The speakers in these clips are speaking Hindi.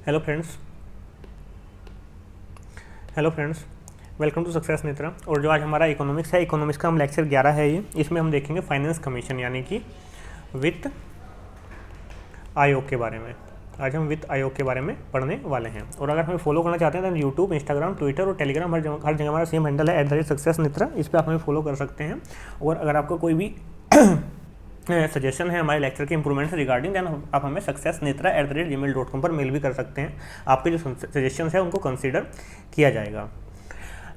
Hello friends welcome to Success Netra. और जो आज हमारा इकोनॉमिक्स है, इकोनॉमिक्स का हम लेक्चर 11 है ये। इसमें हम देखेंगे फाइनेंस कमीशन यानी कि वित्त आयोग के बारे में। आज हम वित्त आयोग के बारे में पढ़ने वाले हैं। और अगर हमें फॉलो करना चाहते हैं तो यूट्यूब, इंस्टाग्राम, ट्विटर और टेलीग्राम हर जगह हमारा सेम हैंडल है @सक्सेस नेत्रा। इस पर आप हमें फॉलो कर सकते हैं। और अगर आपका कोई भी सजेशन है हमारे लेक्चर के इंप्रूवमेंट से रिगार्डिंग, देन आप हमें successnetra@gmail.com पर मेल भी कर सकते हैं। आपके जो सजेशन है उनको कंसीडर किया जाएगा।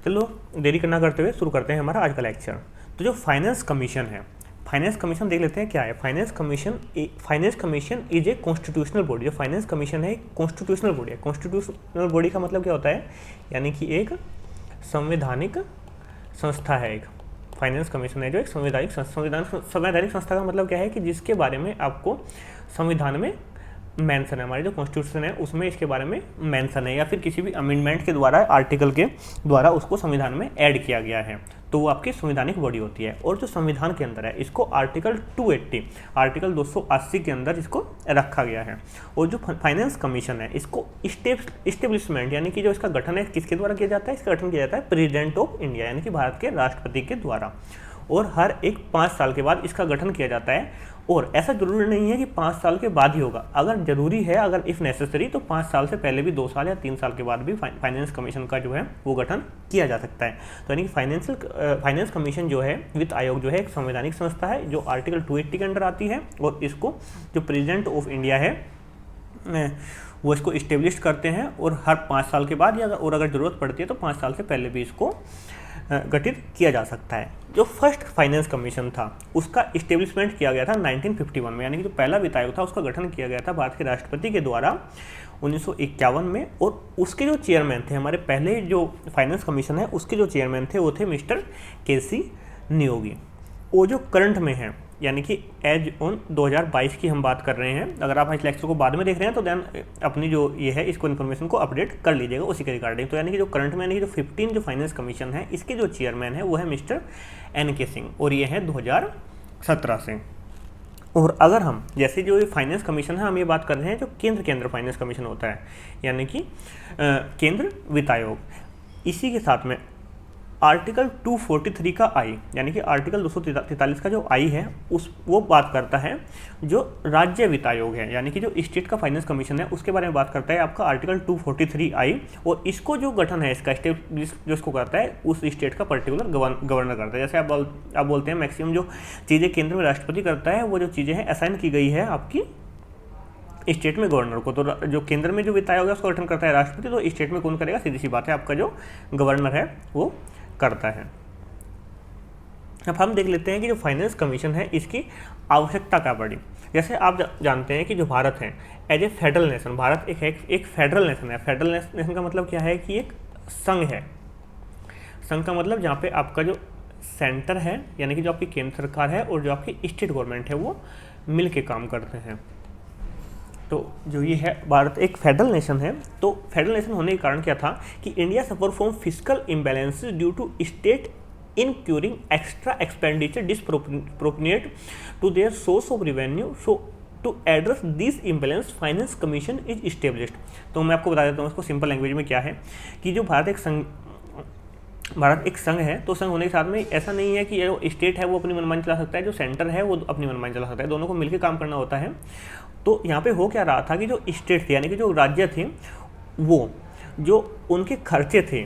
चलो देरी करना करते हुए शुरू करते हैं हमारा आज का लेक्चर। तो जो फाइनेंस कमीशन है, फाइनेंस कमीशन देख लेते हैं क्या है। Finance commission is a constitutional body. जो फाइनेंस कमीशन है कॉन्स्टिट्यूशनल बॉडी है। कॉन्स्टिट्यूशनल बॉडी का मतलब क्या होता है, यानी कि एक संवैधानिक संस्था है। एक फाइनेंस कमीशन है जो एक संवैधानिक संस्था का मतलब क्या है कि जिसके बारे में आपको संविधान में मेंशन है, हमारे जो कॉन्स्टिट्यूशन है उसमें इसके बारे में मेंशन है, या फिर किसी भी अमेंडमेंट के द्वारा, आर्टिकल के द्वारा उसको संविधान में ऐड किया गया है, तो वो आपकी संवैधानिक बॉडी होती है। और जो संविधान के अंदर है इसको आर्टिकल 280, आर्टिकल 280 के अंदर इसको रखा गया है। और जो फाइनेंस कमीशन है इसको इस्टेब्लिशमेंट यानी कि जो इसका गठन है किसके द्वारा किया जाता है, इसका गठन किया जाता है प्रेसिडेंट ऑफ इंडिया यानी कि भारत के राष्ट्रपति के द्वारा। और हर एक 5 साल के बाद इसका गठन किया जाता है। और ऐसा जरूरी नहीं है कि 5 साल के बाद ही होगा, अगर जरूरी है, अगर इफ़ नेसेसरी, तो 5 साल से पहले भी 2 साल या 3 साल के बाद भी फाइनेंस कमीशन का जो है वो गठन किया जा सकता है। तो यानी कि फाइनेंस कमीशन जो है, वित्त आयोग जो है, एक संवैधानिक संस्था है जो आर्टिकल 280 के अंडर आती है। और इसको जो प्रेसिडेंट ऑफ इंडिया है वो इसको इस्टेब्लिश करते हैं। और हर 5 साल के बाद या और अगर ज़रूरत पड़ती है तो 5 साल से पहले भी इसको गठित किया जा सकता है। जो फर्स्ट फाइनेंस कमीशन था उसका इस्टेब्लिशमेंट किया गया था 1951 में, यानी कि जो पहला वित्त आयोग था उसका गठन किया गया था भारत के राष्ट्रपति के द्वारा 1951 में। और उसके जो चेयरमैन थे, हमारे पहले जो फाइनेंस कमीशन है उसके जो चेयरमैन थे वो थे मिस्टर केसी नियोगी। वो जो करंट में है, यानी कि एज ऑन 2022 की हम बात कर रहे हैं। अगर आप इस लेक्चर को बाद में देख रहे हैं तो देन अपनी जो ये है इसको इन्फॉर्मेशन को अपडेट कर लीजिएगा उसी के रिगार्डिंग। तो यानी कि जो करंट में, यानी कि जो 15 जो फाइनेंस कमीशन है इसके जो चेयरमैन है वो है मिस्टर NK सिंह, और ये है 2017 से। और अगर हम जैसे जो ये फाइनेंस कमीशन है हम ये बात कर रहे हैं जो केंद्र के अंदर फाइनेंस कमीशन होता है, यानी कि केंद्र वित्त आयोग। इसी के साथ में आर्टिकल 243 का आई, यानी कि आर्टिकल 243 का जो आई है वो बात करता है जो राज्य वित्त आयोग है, यानी कि जो स्टेट का फाइनेंस कमीशन है उसके बारे में बात करता है आपका आर्टिकल 243 आई। और इसको जो गठन है इसका स्टेट जो इसको करता है उस स्टेट का पर्टिकुलर गवर्नर करता है। जैसे आप बोलते हैं मैक्सिमम जो चीज़ें केंद्र में राष्ट्रपति करता है वो जो चीज़ें हैं असाइन की गई है आपकी स्टेट में गवर्नर को। तो जो केंद्र में जो वित्त आयोग है उसको गठन करता है राष्ट्रपति, तो स्टेट में कौन करेगा, सीधी सी बात है आपका जो गवर्नर है वो करता है। अब हम देख लेते हैं कि जो फाइनेंस कमीशन है इसकी आवश्यकता क्या पड़ी। जैसे आप जानते हैं कि जो भारत है as a federal nation, Bharat एक फेडरल नेशन है। फेडरल नेशन का मतलब क्या है कि एक संघ है। संघ का मतलब जहाँ पे आपका जो सेंटर है यानी कि जो आपकी केंद्र सरकार है और जो आपकी स्टेट गवर्नमेंट है वो मिल के काम करते हैं। तो जो ये है भारत एक फेडरल नेशन है। तो फेडरल नेशन होने के कारण क्या था कि India suffer from physical imbalances due to state incurring extra expenditure disproportionate to their source of revenue. So to address this imbalance finance commission is established. तो मैं आपको बता देता हूँ इसको सिंपल लैंग्वेज में क्या है कि जो भारत एक संघ है, तो संघ होने के साथ में ऐसा नहीं है कि जो स्टेट है वो अपनी मनमानी चला सकता है, जो सेंटर है वो अपनी मनमानी चला सकता है, दोनों को मिलकर काम करना होता है। तो यहाँ पे हो क्या रहा था कि जो स्टेट थे यानी कि जो राज्य थे वो जो उनके खर्चे थे,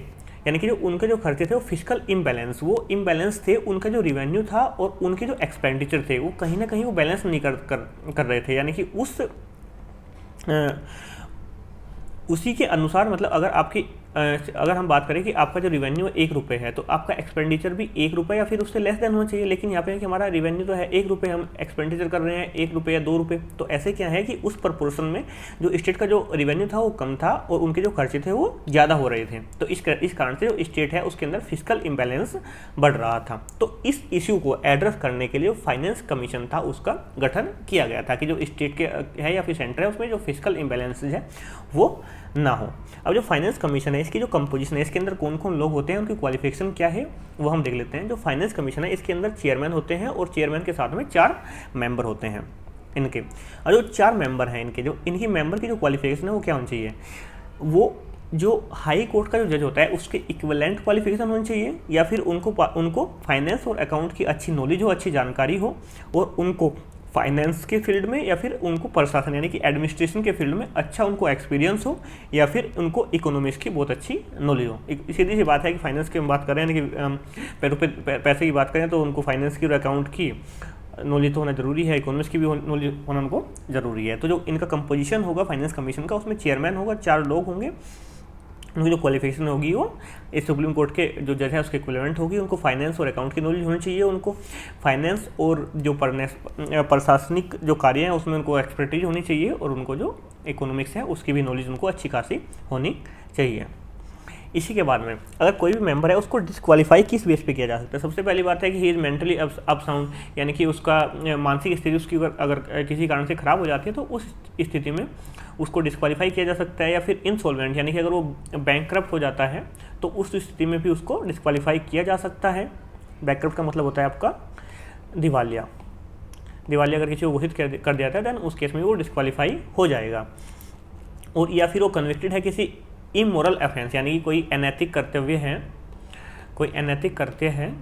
यानी कि जो उनके जो खर्चे थे वो फिजिकल इम्बैलेंस, वो इम्बैलेंस थे। उनका जो रिवेन्यू था और उनके जो एक्सपेंडिचर थे वो कहीं ना कहीं वो बैलेंस नहीं कर रहे थे। यानी कि उसी के अनुसार, मतलब अगर हम बात करें कि आपका जो रिवेन्यू 1 रुपये है तो आपका एक्सपेंडिचर भी 1 रुपये या फिर उससे लेस देन होना चाहिए। लेकिन यहाँ पे है कि हमारा रिवेन्यू तो है 1 रुपये, हम एक्सपेंडिचर कर रहे हैं 1 रुपये या 2 रुपये। तो ऐसे क्या है कि उस प्रपोर्शन में जो स्टेट का जो रिवेन्यू था वो कम था और उनके जो खर्चे थे वो ज़्यादा हो रहे थे। तो इस कारण से जो स्टेट है उसके अंदर फिजिकल इम्बैलेंस बढ़ रहा था। तो इस इश्यू को एड्रेस करने के लिए फाइनेंस कमीशन था उसका गठन किया गया था कि जो स्टेट के है या फिर सेंटर है उसमें जो फिजिकल इम्बैलेंस है वो ना हो। अब जो फाइनेंस कमीशन है इसकी जो कंपोजिशन है, इसके अंदर कौन कौन लोग होते हैं, उनकी क्वालिफिकेशन क्या है वो हम देख लेते हैं। जो फाइनेंस कमीशन है इसके अंदर चेयरमैन होते हैं और चेयरमैन के साथ में 4 मेंबर होते हैं। इनके। और जो 4 मेंबर हैं इनके, जो इनकी मेंबर की जो क्वालिफिकेशन है वो क्या होनी चाहिए, वो जो हाई कोर्ट का जो जज होता है उसके इक्विवेलेंट क्वालिफिकेशन होनी चाहिए, या फिर उनको फाइनेंस और अकाउंट की अच्छी नॉलेज हो, अच्छी जानकारी हो, और उनको फाइनेंस के फील्ड में या फिर उनको प्रशासन यानी कि एडमिनिस्ट्रेशन के फील्ड में अच्छा उनको एक्सपीरियंस हो, या फिर उनको इकोनॉमिक्स की बहुत अच्छी नॉलेज हो। सीधी सी बात है कि फाइनेंस की हम बात करें यानी कि पैसे की बात करें तो उनको फाइनेंस की और अकाउंट की नॉलेज तो होना जरूरी है, इकोनॉमिक्स की भी नॉलेज होना उनको जरूरी है। तो जो इनका कंपोजिशन होगा फाइनेंस कमीशन का, उसमें चेयरमैन होगा, 4 लोग होंगे, उनकी जो क्वालिफिकेशन होगी वो इस सुप्रीम कोर्ट के जो जज है उसके इक्विवेलेंट होगी। उनको फाइनेंस और अकाउंट की नॉलेज होनी चाहिए, उनको फाइनेंस और जो प्रशासनिक जो कार्य हैं उसमें उनको एक्सपर्टीज होनी चाहिए, और उनको जो इकोनॉमिक्स है उसकी भी नॉलेज उनको अच्छी खासी होनी चाहिए। इसी के बाद में अगर कोई भी मेंबर है उसको डिस्क्वालीफाई किस बेस पे किया जा सकता है। सबसे पहली बात है कि he is mentally up sound, यानी कि उसका मानसिक स्थिति उसकी अगर किसी कारण से ख़राब हो जाती है तो उस स्थिति में उसको डिस्क्वालीफाई किया जा सकता है। या फिर इंसॉल्वेंट, यानी कि अगर वो बैंकक्रप्ट हो जाता है तो उस स्थिति में भी उसको डिस्क्वालीफाई किया जा सकता है। बैंकक्रप्ट का मतलब होता है आपका दिवालिया। दिवालिया अगर किसी को घोषित कर दिया जाता है देन उस केस में वो डिस्क्वालीफाई हो जाएगा। और या फिर वो कन्विक्टेड है किसी इमोरल ऑफेंस, यानी कि कोई अनैतिक कर्तव्य है, कोई अनैतिक कर्तव्य है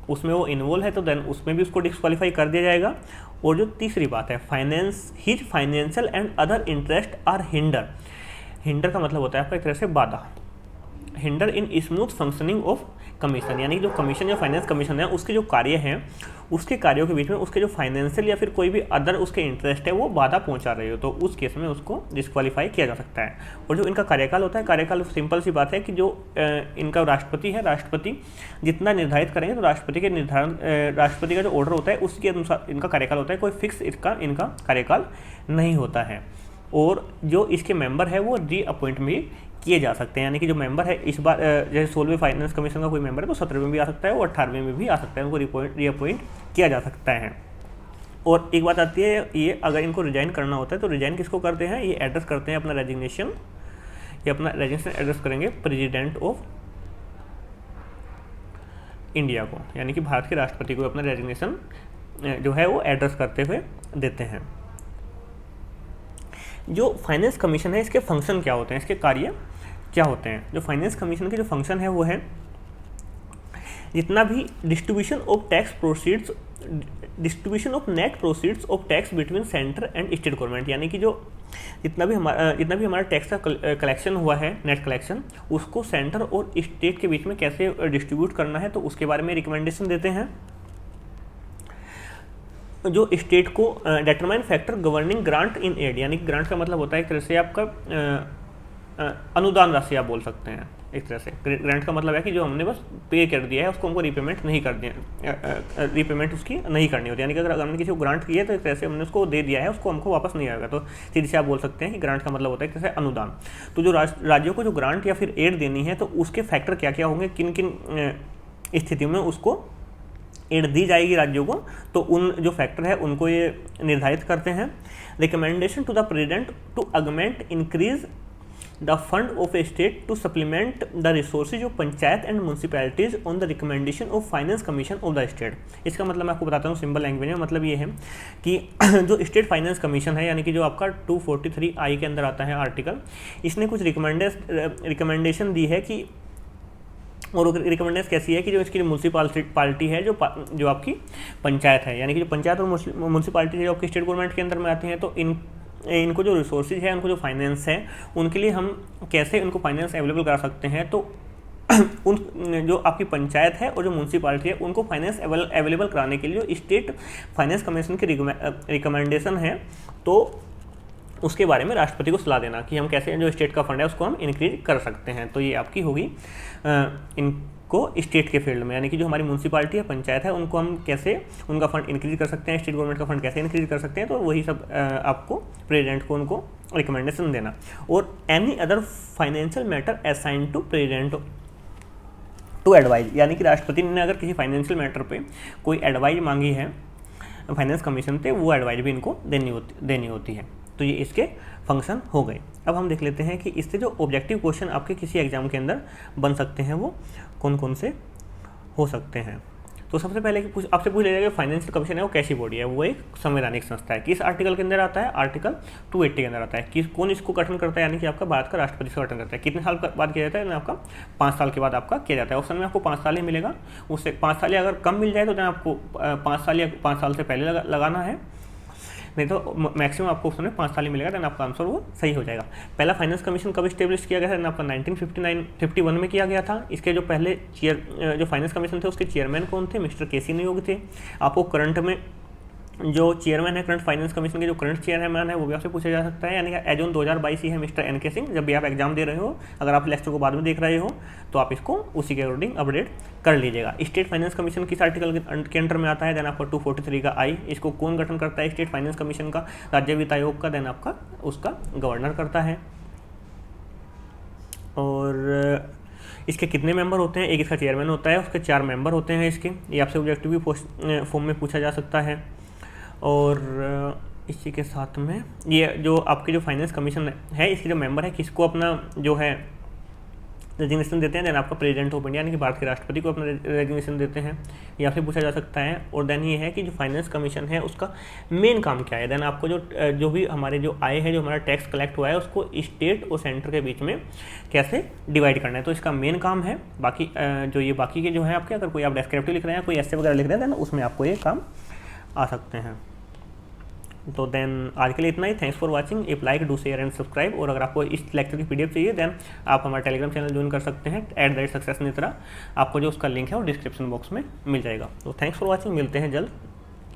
उसमें वो इन्वॉल्व है, तो देन उसमें भी उसको डिस्क्वालीफाई कर दिया जाएगा। और जो तीसरी बात है his financial and other interest are hinder. Hinder का मतलब होता है आपका एक तरह से बाधा। Hinder in smooth functioning of commission, यानी जो कमीशन या फाइनेंस कमीशन है उसके जो कार्य हैं उसके कार्यों के बीच में उसके जो फाइनेंशियल या फिर कोई भी अदर उसके इंटरेस्ट है वो बाधा पहुंचा रही हो, तो उस केस में उसको डिस्क्वालीफाई किया जा सकता है। और जो इनका कार्यकाल होता है, कार्यकाल सिंपल सी बात है कि जो इनका राष्ट्रपति है, राष्ट्रपति जितना निर्धारित करेंगे तो राष्ट्रपति का जो ऑर्डर होता है उसके अनुसार इनका कार्यकाल होता है, कोई फिक्स इनका कार्यकाल नहीं होता है। और जो इसके मेंबर है वो रीअपॉइंट भी किए जा सकते हैं, यानी कि जो मेंबर है इस बार जैसे 16वें फाइनेंस कमीशन का कोई मेंबर है तो 17वें में भी आ सकता है और 18वें में भी आ सकता है, उनको रीअपॉइंट किया जा सकता है। और एक बात आती है, ये अगर इनको रिजाइन करना होता है तो रिजाइन किसको करते हैं, ये एड्रेस करते हैं अपना रेजिग्नेशन, ये अपना रेजिग्नेशन एड्रेस करेंगे प्रेसिडेंट ऑफ इंडिया को, यानी कि भारत के राष्ट्रपति को अपना रेजिग्नेशन जो है वो एड्रेस करते हुए देते हैं। जो फाइनेंस कमीशन है इसके फंक्शन क्या होते हैं, इसके कार्य क्या होते हैं। जो फाइनेंस कमीशन के जो फंक्शन है वो है जितना भी distribution of tax proceeds, distribution of net proceeds of tax between centre and state government, यानी कि जो जितना भी हमारा टैक्स का कलेक्शन हुआ है, नेट कलेक्शन, उसको सेंटर और स्टेट के बीच में कैसे डिस्ट्रीब्यूट करना है तो उसके बारे में रिकमेंडेशन देते हैं। जो स्टेट को determine factor governing grant in aid, यानी कि ग्रांट का मतलब होता है एक तरह से आपका अनुदान राशि आप बोल सकते हैं। एक तरह से ग्रांट का मतलब है कि जो हमने बस पे कर दिया है उसको हमको रीपेमेंट नहीं कर दिया, रीपेमेंट उसकी नहीं करनी होती, यानी कि अगर हमने किसी को ग्रांट किया है तो एक तरह से हमने उसको दे दिया है, उसको हमको वापस नहीं आएगा, तो सीधे से आप बोल सकते हैं कि ग्रांट का मतलब होता है एक तरह से अनुदान। तो जो राज्यों को जो ग्रांट या फिर एड देनी है तो उसके फैक्टर क्या क्या होंगे, किन किन स्थितियों में उसको एड दी जाएगी राज्यों को, तो उन जो फैक्टर है उनको ये निर्धारित करते हैं। Recommendation to the president to augment increase the fund of a state to supplement the resources of panchayat and municipalities on the recommendation of finance commission of the state. इसका मतलब मैं आपको बताता हूँ सिंपल लैंग्वेज में, मतलब ये है कि जो स्टेट फाइनेंस कमीशन है, यानी कि जो आपका 243I के अंदर आता है आर्टिकल, इसने कुछ रिकमेंडेशन दी है कि, और रिकमेंडेशन कैसी है कि जो इसकी म्यूनसिपालिटी है, जो आपकी पंचायत है, यानी कि जो पंचायत और म्यूनसिपालिटी जो आपकी स्टेट गवर्नमेंट के अंदर में आती हैं, तो इनको जो रिसोर्सेज है, उनको जो फाइनेंस है, उनके लिए हम कैसे उनको फाइनेंस अवेलेबल करा सकते हैं। तो उन जो आपकी पंचायत है और जो म्यूनसिपालिटी है उनको फाइनेंस अवेलेबल कराने के लिए जो स्टेट फाइनेंस कमीशन की रिकमेंडेशन है, तो उसके बारे में राष्ट्रपति को सलाह देना कि हम कैसे जो स्टेट का फंड है उसको हम इंक्रीज कर सकते हैं। तो ये आपकी होगी इनको स्टेट के फील्ड में, यानी कि जो हमारी म्यूनसिपालिटी है, पंचायत है, उनको हम कैसे उनका फंड इंक्रीज कर सकते हैं, स्टेट गवर्नमेंट का फंड कैसे इंक्रीज कर सकते हैं, तो वही सब आपको प्रेसिडेंट को उनको रिकमेंडेशन देना। और any other financial matter assign to president to advise, यानी कि राष्ट्रपति ने अगर किसी फाइनेंशियल मैटर पे कोई एडवाइज मांगी है फाइनेंस कमीशन से, वो एडवाइज भी इनको देनी होती है। तो ये इसके फंक्शन हो गए। अब हम देख लेते हैं कि इससे जो ऑब्जेक्टिव क्वेश्चन आपके किसी एग्जाम के अंदर बन सकते हैं वो कौन कौन से हो सकते हैं। तो सबसे पहले आपसे पूछ लिया जाएगा फाइनेंशियल कमीशन है वो कैसी बॉडी है, वो एक संवैधानिक संस्था है। किस आर्टिकल के अंदर आता है, आर्टिकल 280 के अंदर आता है। कौन इसको गठन करता है, यानी कि आपका भारत का राष्ट्रपति से गठन करता है। कितने साल बाद किया जाता है, आपका 5 साल के बाद आपका किया जाता है। ऑप्शन में आपको 5 साल ही मिलेगा, उससे 5 साल या अगर कम मिल जाए तो आपको 5 साल या 5 साल से पहले लगाना है, नहीं तो मैक्सिमम आपको उसमें 5 साल ही मिलेगा, देन आपका आंसर वो सही हो जाएगा। पहला फाइनेंस कमीशन कब स्टेब्लिश किया गया था, आपका 1951 में किया गया था। इसके जो पहले जो फाइनेंस कमीशन थे उसके चेयरमैन कौन थे, मिस्टर केसी नियोग थे। आपको करंट में जो चेयरमैन है, करंट फाइनेंस कमीशन के जो करंट चेयरमैन है वो भी आपसे पूछा जा सकता है, यानी कि एज ऑन 2022 ही है मिस्टर NK सिंह। जब भी आप एग्जाम दे रहे हो, अगर आप लेक्चर को बाद में देख रहे हो तो आप इसको उसी के अकॉर्डिंग अपडेट कर लीजिएगा। स्टेट फाइनेंस कमीशन किस आर्टिकल के अंडर में आता है, देन आपका 243 का आई। इसको कौन गठन करता है स्टेट फाइनेंस कमीशन का, राज्य वित्त आयोग का, देन आपका उसका गवर्नर करता है। और इसके कितने मेंबर होते हैं, एक इसका चेयरमैन होता है, उसके 4 मेंबर होते हैं इसके। ये आपसे ऑब्जेक्टिव फॉर्म में पूछा जा सकता है। और इसी के साथ में ये जो आपके जो फाइनेंस कमीशन है, इसके जो मेंबर है किसको अपना जो है रेजिग्नेशन देते हैं, देन आपका प्रेसिडेंट ऑफ इंडिया यानी कि भारत के राष्ट्रपति को अपना रेजिग्नेशन देते हैं, ये आपसे पूछा जा सकता है। और देन ये है कि जो फाइनेंस कमीशन है उसका मेन काम क्या है, देन आपको जो भी हमारे जो आय है, जो हमारा टैक्स कलेक्ट हुआ है, उसको स्टेट और सेंटर के बीच में कैसे डिवाइड करना है, तो इसका मेन काम है। बाकी जो ये बाकी के जो है आपके, अगर कोई आप डिस्क्रिप्टिव लिख रहे हैं, कोई ऐसे वगैरह लिख रहे हैं, देन उसमें आपको ये काम आ सकते हैं। तो देन आज के लिए इतना ही। Thanks for watching. If like do share and subscribe. और अगर आपको इस लेक्चर की PDF चाहिए देन आप हमारा टेलीग्राम चैनल ज्वाइन कर सकते हैं @सक्सेस नेत्रा। आपको जो उसका लिंक है वो डिस्क्रिप्शन बॉक्स में मिल जाएगा। तो थैंक्स फॉर वाचिंग, मिलते हैं जल्द।